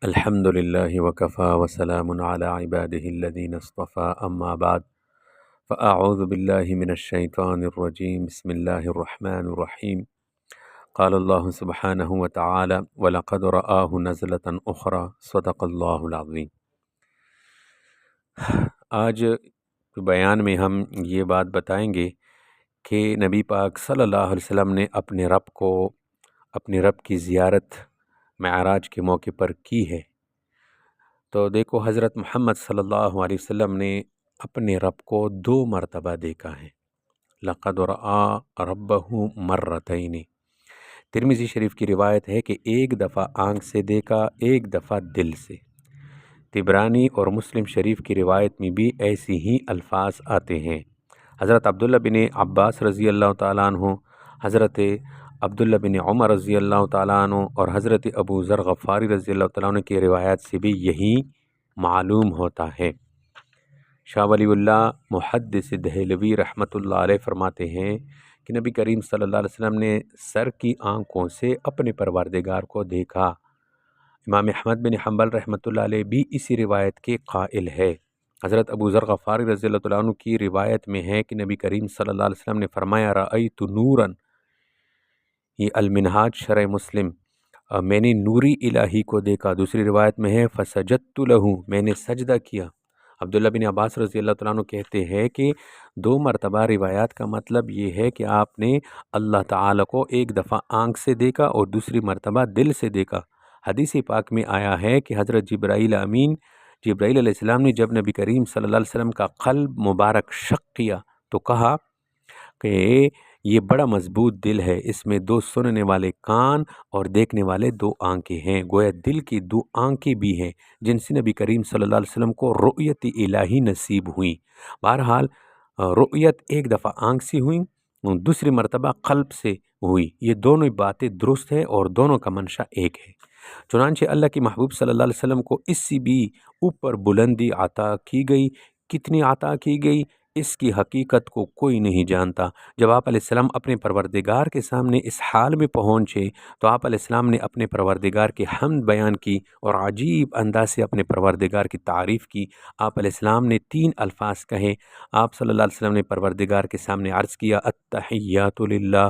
الحمد لله وكفى وسلام على عباده الذين اصطفى أما بعد فأعوذ بالله من الشيطان الرجيم بسم الله الرحمن الرحيم قال الله سبحانه وتعالى ولقد رآه نزلة أخرى صدق الله العظيم۔ آج بیان میں ہم یہ بات بتائیں گے کہ نبی پاک صلی اللہ علیہ وسلم نے اپنے رب کی زیارت معراج کے موقع پر کی ہے۔ تو دیکھو، حضرت محمد صلی اللہ علیہ وسلم نے اپنے رب کو 2 مرتبہ دیکھا ہے۔ لقد رأى ربہ مرتین۔ ترمذی شریف کی روایت ہے کہ ایک دفعہ آنکھ سے دیکھا، ایک دفعہ دل سے۔ طبرانی اور مسلم شریف کی روایت میں بھی ایسی ہی الفاظ آتے ہیں۔ حضرت عبداللہ بن عباس رضی اللہ تعالیٰ عنہ، حضرت عبداللہ بن عمر رضی اللہ تعالیٰ عنہ اور حضرت ابو ذر غفاری رضی اللہ تعالیٰ عنہ کی روایات سے بھی یہی معلوم ہوتا ہے۔ شاہ ولی اللہ محدث دہلوی رحمۃ اللہ علیہ فرماتے ہیں کہ نبی کریم صلی اللہ علیہ وسلم نے سر کی آنکھوں سے اپنے پروردگار کو دیکھا۔ امام احمد بن حنبل رحمۃ اللہ علیہ بھی اسی روایت کے قائل ہے۔ حضرت ابو ذر غفاری رضی اللہ تعالیٰ عنہ کی روایت میں ہے کہ نبی کریم صلی اللہ علیہ وسلم نے فرمایا رأیت نوراً، یہ المنہاج شرح مسلم، میں نے نوری الہی کو دیکھا۔ دوسری روایت میں ہے فسجدت لہ، میں نے سجدہ کیا۔ عبداللہ بن عباس رضی اللہ تعالیٰ عنہ کہتے ہیں کہ 2 مرتبہ روایات کا مطلب یہ ہے کہ آپ نے اللہ تعالیٰ کو ایک دفعہ آنکھ سے دیکھا اور دوسری مرتبہ دل سے دیکھا۔ حدیث پاک میں آیا ہے کہ حضرت جبرائیل علیہ السلام نے جب نبی کریم صلی اللہ علیہ وسلم کا قلب مبارک شق کیا تو کہا کہ یہ بڑا مضبوط دل ہے، اس میں 2 سننے والے کان اور دیکھنے والے 2 آنکھیں ہیں۔ گویا دل کی 2 آنکھیں بھی ہیں جن سے نبی کریم صلی اللہ علیہ وسلم کو رؤیت الہی نصیب ہوئی۔ بہرحال رؤیت ایک دفعہ آنکھ سے ہوئی، دوسری مرتبہ قلب سے ہوئی۔ یہ دونوں باتیں درست ہے اور دونوں کا منشا ایک ہے۔ چنانچہ اللہ کے محبوب صلی اللہ علیہ وسلم کو اس سے بھی اوپر بلندی عطا کی گئی۔ کتنی عطا کی گئی اس کی حقیقت کو کوئی نہیں جانتا۔ جب آپ علیہ السلام اپنے پروردگار کے سامنے اس حال میں پہنچے تو آپ علیہ السلام نے اپنے پروردگار کی حمد بیان کی اور عجیب انداز سے اپنے پروردگار کی تعریف کی۔ آپ علیہ السلام نے 3 الفاظ کہے۔ آپ صلی اللہ علیہ وسلم نے پروردگار کے سامنے عرض کیا التحیات للہ،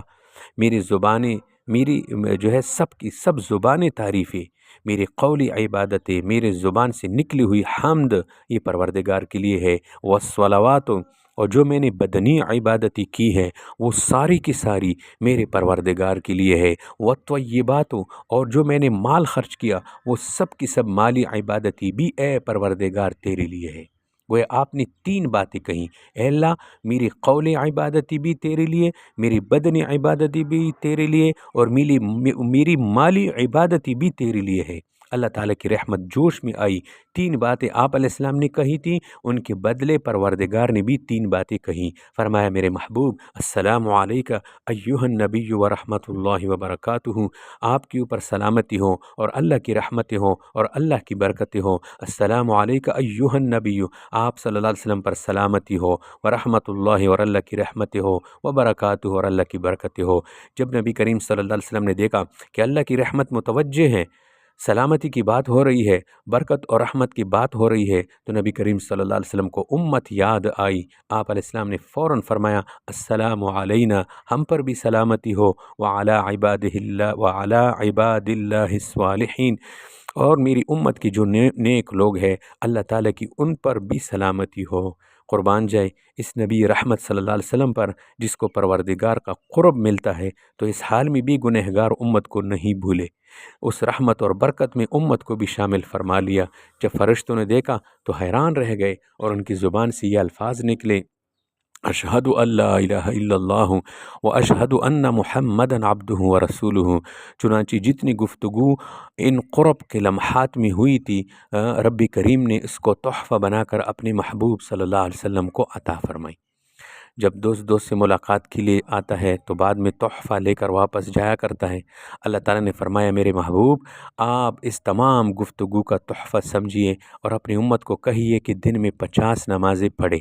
میری جو ہے سب کی سب زبانیں تعریفیں، میری قولی عبادتیں، میرے زبان سے نکلی ہوئی حمد یہ پروردگار کے لیے ہے۔ والصلوات، اور جو میں نے بدنی عبادتی کی ہے وہ ساری کی ساری میرے پروردگار کے لیے ہے۔ والطیبات، اور جو میں نے مال خرچ کیا وہ سب کی سب مالی عبادتی بھی اے پروردگار تیرے لیے ہے۔ گویا آپ نے 3 باتیں کہیں، اے اللہ میری قول عبادتی بھی تیرے لیے، میری بدنی عبادتی بھی تیرے لیے اور میری مالی عبادتی بھی تیرے لیے ہے۔ اللہ تعالیٰ کی رحمت جوش میں آئی۔ 3 باتیں آپ علیہ السلام نے کہی تھیں، ان کے بدلے پروردگار نے بھی 3 باتیں کہیں۔ فرمایا میرے محبوب السلام علیکہ ایہا النبی ورحمۃ اللہ وبرکاتہ، آپ کے اوپر سلامتی ہو اور اللہ کی رحمتیں ہوں اور اللہ کی برکتیں ہوں۔ السلام علیکہ ایہا النبی، آپ صلی اللہ علیہ وسلم پر سلامتی ہو، ورحمۃ اللہ اور اللہ کی رحمتیں ہو، وبرکاتہ اور اللہ کی برکتیں ہو۔ جب نبی کریم صلی اللہ علیہ وسلم نے دیکھا کہ اللہ کی رحمت متوجہ ہے، سلامتی کی بات ہو رہی ہے، برکت اور رحمت کی بات ہو رہی ہے، تو نبی کریم صلی اللہ علیہ وسلم کو امت یاد آئی۔ آپ علیہ السلام نے فوراً فرمایا السلام علینا، ہم پر بھی سلامتی ہو، وعلی عباد اللہ الصالحین، اور میری امت کی جو نیک لوگ ہیں اللہ تعالیٰ کی ان پر بھی سلامتی ہو۔ قربان جائے اس نبی رحمت صلی اللہ علیہ وسلم پر جس کو پروردگار کا قرب ملتا ہے، تو اس حال میں بھی گنہگار امت کو نہیں بھولے، اس رحمت اور برکت میں امت کو بھی شامل فرما لیا۔ جب فرشتوں نے دیکھا تو حیران رہ گئے اور ان کی زبان سے یہ الفاظ نکلے اشہد ان لا الہ الا اللہ و اشہد ان محمدا عبدہ و رسولہ۔ چنانچہ جتنی گفتگو ان قرب کے لمحات میں ہوئی تھی، رب کریم نے اس کو تحفہ بنا کر اپنے محبوب صلی اللہ علیہ وسلم کو عطا فرمائی۔ جب دوست سے ملاقات کے لیے آتا ہے تو بعد میں تحفہ لے کر واپس جایا کرتا ہے۔ اللہ تعالیٰ نے فرمایا میرے محبوب آپ اس تمام گفتگو کا تحفہ سمجھیے اور اپنی امت کو کہیے کہ دن میں 50 نمازیں پڑھے۔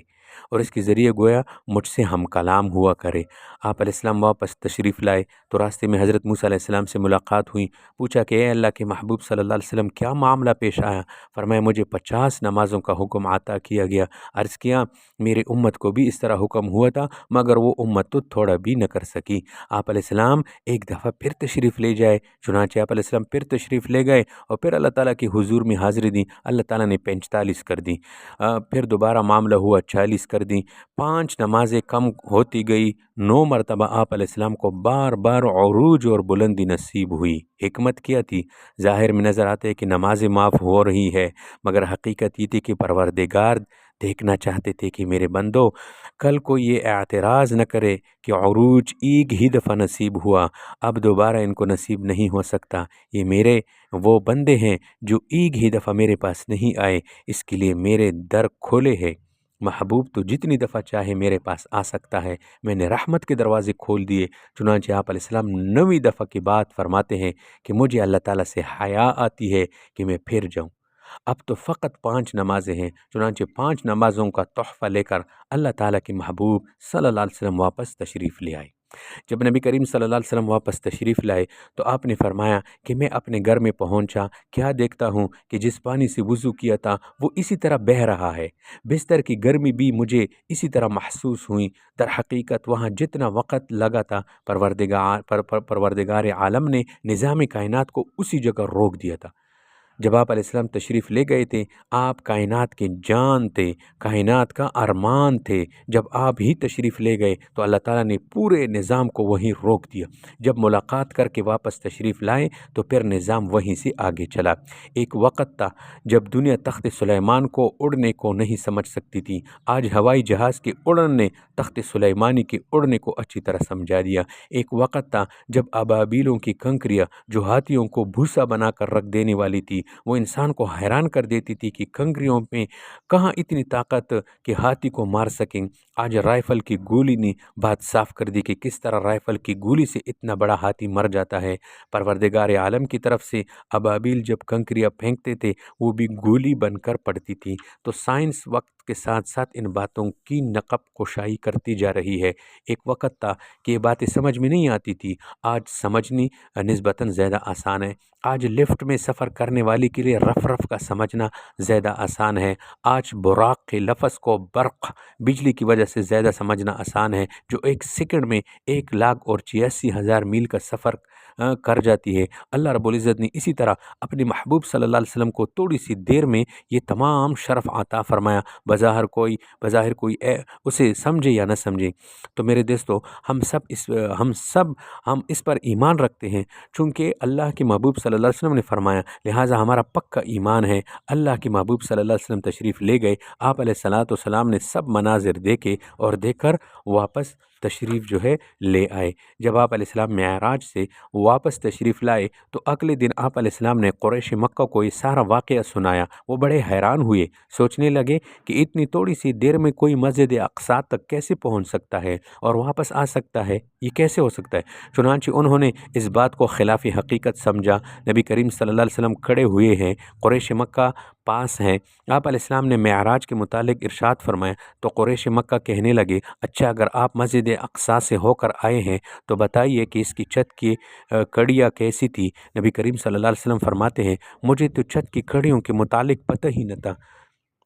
اور اس کے ذریعے گویا مجھ سے ہم کلام ہوا کرے۔ آپ علیہ السلام واپس تشریف لائے تو راستے میں حضرت موسیٰ علیہ السلام سے ملاقات ہوئی۔ پوچھا کہ اے اللہ کے محبوب صلی اللہ علیہ وسلم کیا معاملہ پیش آیا؟ فرمایا مجھے 50 نمازوں کا حکم عطا کیا گیا۔ عرض کیا میرے امت کو بھی اس طرح حکم ہوا تھا مگر وہ امت تو تھوڑا بھی نہ کر سکی۔ آپ علیہ السلام ایک دفعہ پھر تشریف لے جائے، چنانچہ آپ علیہ السلام پھر تشریف لے گئے اور پھر اللہ تعالیٰ کی حضور میں حاضری دی۔ اللہ تعالیٰ نے 45 کر دی، پھر دوبارہ معاملہ ہوا 40 کر دی، 5 نمازیں کم ہوتی گئی، 9 مرتبہ آپ علیہ السلام کو بار بار عروج اور بلندی نصیب ہوئی۔ حکمت کیا تھی؟ ظاہر میں نظر آتا ہے کہ نمازیں معاف ہو رہی ہے، مگر حقیقت یہ تھی کہ پروردگار دیکھنا چاہتے تھے کہ میرے بندو کل کو یہ اعتراض نہ کرے کہ عروج ایک ہی دفعہ نصیب ہوا، اب دوبارہ ان کو نصیب نہیں ہو سکتا۔ یہ میرے وہ بندے ہیں جو ایک ہی دفعہ میرے پاس نہیں آئے، اس کے لیے میرے در کھولے ہیں۔ محبوب تو جتنی دفعہ چاہے میرے پاس آ سکتا ہے، میں نے رحمت کے دروازے کھول دیے۔ چنانچہ آپ علیہ السلام 9ویں دفعہ کی بات فرماتے ہیں کہ مجھے اللہ تعالیٰ سے حیا آتی ہے کہ میں پھر جاؤں۔ اب تو فقط 5 نمازیں ہیں، چنانچہ 5 نمازوں کا تحفہ لے کر اللہ تعالیٰ کے محبوب صلی اللہ علیہ وسلم واپس تشریف لے آئے۔ جب نبی کریم صلی اللہ علیہ وسلم واپس تشریف لائے تو آپ نے فرمایا کہ میں اپنے گھر میں پہنچا، کیا دیکھتا ہوں کہ جس پانی سے وضو کیا تھا وہ اسی طرح بہہ رہا ہے، بستر کی گرمی بھی مجھے اسی طرح محسوس ہوئی۔ در حقیقت وہاں جتنا وقت لگا تھا پروردگار عالم نے نظام کائنات کو اسی جگہ روک دیا تھا۔ جب آپ علیہ السلام تشریف لے گئے تھے، آپ کائنات کے جان تھے، کائنات کا ارمان تھے۔ جب آپ ہی تشریف لے گئے تو اللہ تعالیٰ نے پورے نظام کو وہیں روک دیا۔ جب ملاقات کر کے واپس تشریف لائے تو پھر نظام وہیں سے آگے چلا۔ ایک وقت تھا جب دنیا تخت سلیمان کو اڑنے کو نہیں سمجھ سکتی تھی، آج ہوائی جہاز کے اڑن نے تخت سلیمانی کے اڑنے کو اچھی طرح سمجھا دیا۔ ایک وقت تھا جب ابابیلوں کی کنکریاں جو ہاتھیوں کو بھوسا بنا کر رکھ دینے والی تھی، وہ انسان کو حیران کر دیتی تھی کہ کنکریوں میں کہاں اتنی طاقت کہ ہاتھی کو مار سکیں۔ آج رائفل کی گولی نے بات صاف کر دی کہ کس طرح رائفل کی گولی سے اتنا بڑا ہاتھی مر جاتا ہے۔ پروردگار عالم کی طرف سے ابابیل جب کنکریاں پھینکتے تھے وہ بھی گولی بن کر پڑتی تھی۔ تو سائنس وقت کے ساتھ ساتھ ان باتوں کی نقب کشائی کرتی جا رہی ہے۔ ایک وقت تھا کہ یہ باتیں سمجھ میں نہیں آتی تھی، آج سمجھنی نسبتاً زیادہ آسان ہے۔ آج لفٹ میں سفر کرنے والی کے لیے رف رف کا سمجھنا زیادہ آسان ہے۔ آج براق کے لفظ کو برق بجلی کی وجہ سے زیادہ سمجھنا آسان ہے، جو 1 سیکنڈ میں 1,86,000 میل کا سفر کر جاتی ہے۔ اللہ رب العزت نے اسی طرح اپنے محبوب صلی اللہ علیہ وسلم کو تھوڑی سی دیر میں یہ تمام شرف عطا فرمایا، بظاہر کوئی اسے سمجھے یا نہ سمجھے۔ تو میرے دوستو ہم اس پر ایمان رکھتے ہیں چونکہ اللہ کے محبوب صلی اللہ علیہ وسلم نے فرمایا، لہٰذا ہمارا پکا ایمان ہے۔ اللہ کے محبوب صلی اللہ علیہ وسلم تشریف لے گئے، آپ علیہ الصلاۃ والسلام نے سب مناظر دیکھے اور دیکھ کر واپس تشریف لے آئے۔ جب آپ علیہ السلام معراج سے واپس تشریف لائے تو اگلے دن آپ علیہ السلام نے قریش مکہ کو یہ سارا واقعہ سنایا۔ وہ بڑے حیران ہوئے، سوچنے لگے کہ اتنی تھوڑی سی دیر میں کوئی مسجد اقصیٰ تک کیسے پہنچ سکتا ہے اور واپس آ سکتا ہے، یہ کیسے ہو سکتا ہے؟ چنانچہ انہوں نے اس بات کو خلاف حقیقت سمجھا۔ نبی کریم صلی اللہ علیہ وسلم کھڑے ہوئے ہیں، قریش مکہ پاس ہیں، آپ علیہ السلام نے معراج کے متعلق ارشاد فرمایا تو قریش مکہ کہنے لگے، اچھا اگر آپ مسجد اقصیٰ سے ہو کر آئے ہیں تو بتائیے کہ اس کی چھت کی کڑیاں کیسی تھی؟ نبی کریم صلی اللہ علیہ وسلم فرماتے ہیں، مجھے تو چھت کی کڑیوں کے متعلق پتہ ہی نہ تھا۔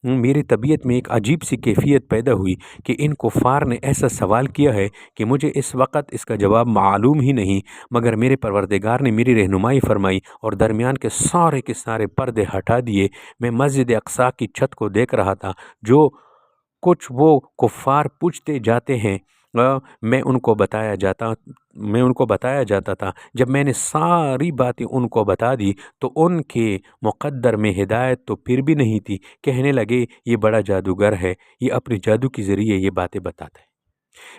میری طبیعت میں ایک عجیب سی کیفیت پیدا ہوئی کہ ان کفار نے ایسا سوال کیا ہے کہ مجھے اس وقت اس کا جواب معلوم ہی نہیں، مگر میرے پروردگار نے میری رہنمائی فرمائی اور درمیان کے سارے پردے ہٹا دیے۔ میں مسجد اقصیٰ کی چھت کو دیکھ رہا تھا، جو کچھ وہ کفار پوچھتے جاتے ہیں میں ان کو بتایا جاتا تھا۔ جب میں نے ساری باتیں ان کو بتا دی تو ان کے مقدر میں ہدایت تو پھر بھی نہیں تھی، کہنے لگے یہ بڑا جادوگر ہے، یہ اپنے جادو کے ذریعے یہ باتیں بتاتا ہے۔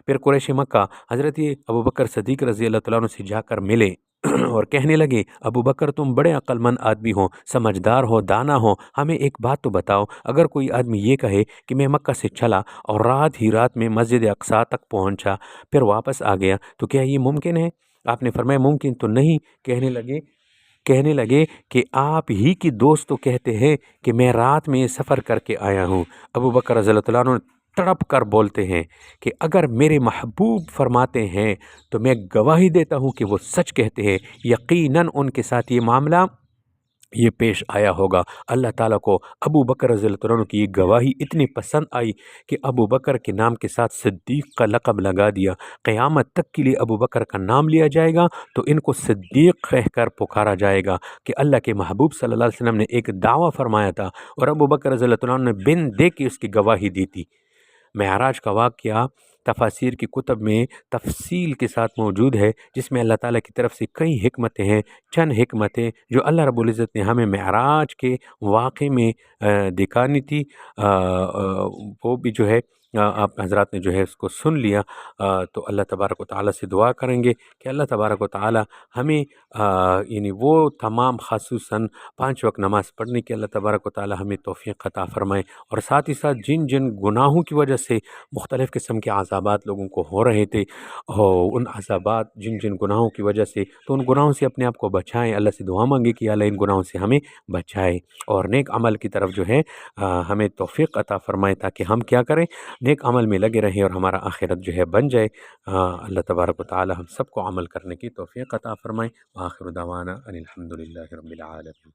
پھر قریش مکہ حضرت ابوبکر صدیق رضی اللہ تعالیٰ عنہ سے جا کر ملے اور کہنے لگے، ابوبکر تم بڑے عقل مند آدمی ہو، سمجھدار ہو، دانا ہو، ہمیں ایک بات تو بتاؤ، اگر کوئی آدمی یہ کہے کہ میں مکہ سے چلا اور رات میں مسجد اقصیٰ تک پہنچا پھر واپس آ گیا تو کیا یہ ممکن ہے؟ آپ نے فرمایا ممکن تو نہیں۔ کہنے لگے کہ آپ ہی کی دوست تو کہتے ہیں کہ میں رات میں سفر کر کے آیا ہوں۔ ابوبکر رضی اللہ تعالیٰ عنہ تڑپ کر بولتے ہیں کہ اگر میرے محبوب فرماتے ہیں تو میں گواہی دیتا ہوں کہ وہ سچ کہتے ہیں، یقیناً ان کے ساتھ یہ معاملہ یہ پیش آیا ہوگا۔ اللہ تعالیٰ کو ابو بکر رضی اللہ عنہ کی یہ گواہی اتنی پسند آئی کہ ابو بکر کے نام کے ساتھ صدیق کا لقب لگا دیا۔ قیامت تک کے لیے ابو بکر کا نام لیا جائے گا تو ان کو صدیق کہہ کر پکارا جائے گا کہ اللہ کے محبوب صلی اللہ علیہ وسلم نے ایک دعویٰ فرمایا تھا اور ابو بکر رضی اللہ عنہ نے بن دے کے اس کی گواہی دی تھی۔ معراج کا واقعہ تفاسیر کی کتب میں تفصیل کے ساتھ موجود ہے، جس میں اللہ تعالیٰ کی طرف سے کئی حکمتیں ہیں۔ چند حکمتیں جو اللہ رب العزت نے ہمیں معراج کے واقعے میں دکھانی تھی، وہ بھی جو ہے آپ حضرات نے جو ہے اس کو سن لیا۔ تو اللہ تبارک و تعالیٰ سے دعا کریں گے کہ اللہ تبارک و تعالیٰ ہمیں یعنی وہ تمام خصوصاً 5 وقت نماز پڑھنے کی اللہ تبارک و تعالیٰ ہمیں توفیق عطا فرمائے، اور ساتھ ہی ساتھ جن جن گناہوں کی وجہ سے مختلف قسم کے عذابات لوگوں کو ہو رہے تھے، ان عذابات جن جن گناہوں کی وجہ سے، تو ان گناہوں سے اپنے آپ کو بچائیں۔ اللہ سے دعا مانگے کہ اللہ ان گناہوں سے ہمیں بچائے اور نیک عمل کی طرف جو ہے ہمیں توفیق عطا فرمائے، تاکہ ہم کیا کریں، نیک عمل میں لگے رہیں اور ہمارا آخرت جو ہے بن جائے۔ اللہ تبارک و تعالی ہم سب کو عمل کرنے کی توفیق عطا فرمائے۔ وآخر دعوانا ان الحمد للہ رب العالمین۔